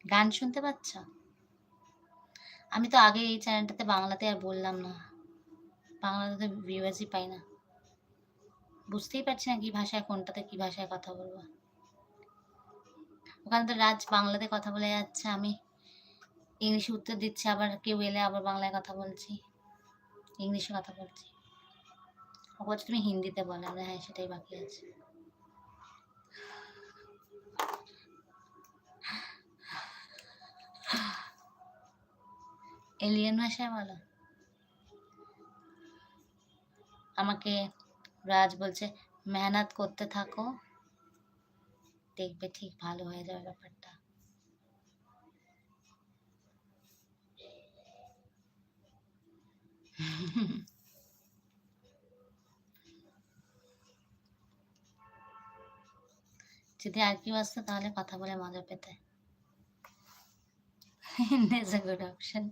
গান শুনতে পাচ্ছ? আমি তো আগে এই চ্যানেলটাতে বাংলাতে আর বললাম না। বাংলাতে তো ভিউয়ার্সই পাই না। বুঝতেই পারছি না কি ভাষায় কোনটাতে কি ভাষায় কথা বলব। ওখানে তো রাজ বাংলাতে কথা বলে যাচ্ছে, আমি ইংলিশে উত্তর দিচ্ছি, আবার কেউ এলে আবার বাংলায় কথা বলছি, ইংলিশে কথা বলছি। ও বলছে তুমি হিন্দিতে বলো। আমরা হ্যাঁ, সেটাই বাকি আছে। এলিয়েন ভাষায় বলো। আমাকে রাজ বলছে মেহনত করতে থাকো, দেখবে ঠিক ভালো হয়ে যাবে ব্যাপারটা। যদি আর কেউ আসতো তাহলে কথা বলে মজা পেতে। That's a good option.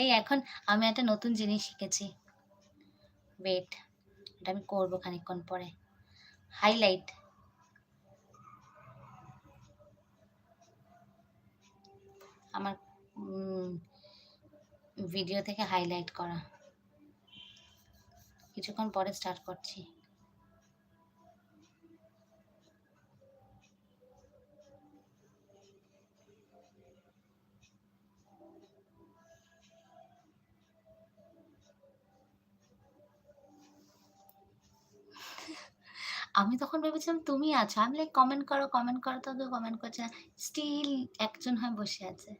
এই এখন আমি একটা নতুন জিনিস শিখেছি। ওয়েট, এটা আমি করবো খানিকক্ষণ পরে। হাইলাইট। আমার ভিডিও থেকে হাইলাইট করা। কিছুক্ষণ পরে স্টার্ট করছি। আমি তখন ভেবেছিলাম তুমি আছো। আমি লাইক কমেন্ট করো, কমেন্ট করো, তো কেউ কমেন্ট করছে না। স্টিল একজন হয় বসে আছে।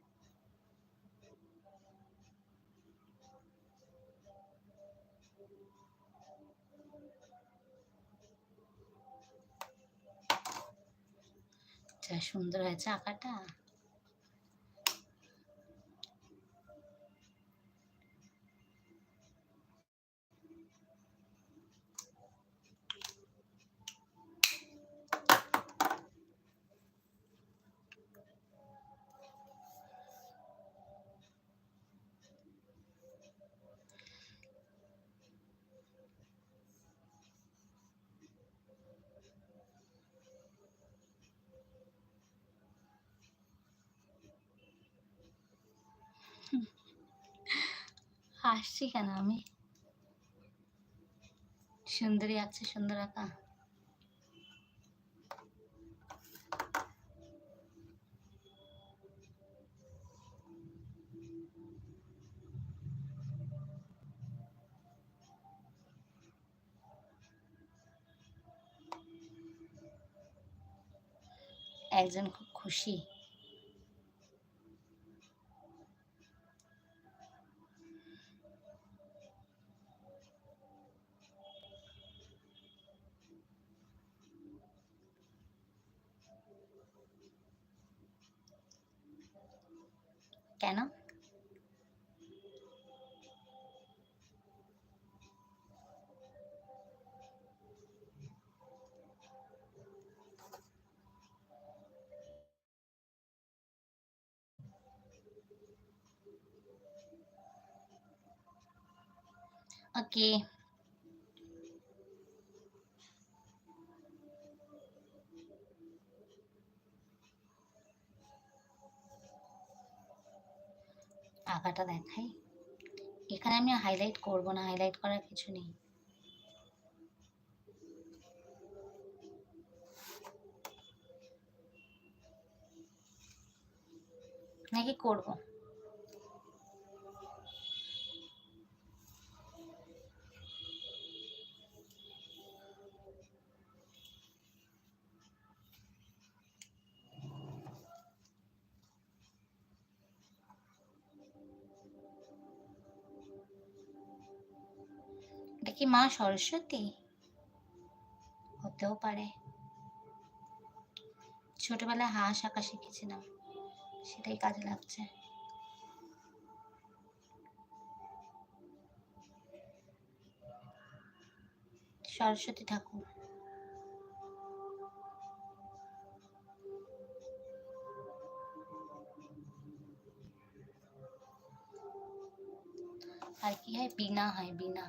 যা সুন্দর হয়েছে আঁকাটা। হাসছি কেন আমি? সুন্দরী আছে, সুন্দর আঁকা। একজন খুব খুশি। কেন? ওকে। আঁকাটা দেখাই। এখানে আমি হাইলাইট করব না, হাইলাইট করার কিছু নেই। নাকি করব? এটা কি মা সরস্বতী? হতেও পারে। ছোটবেলায় হাঁস আঁকা শিখেছিলাম, সেটাই কাজে লাগছে। সরস্বতী ঠাকুর। আর কি হয়? বীণা হয়, বীণা।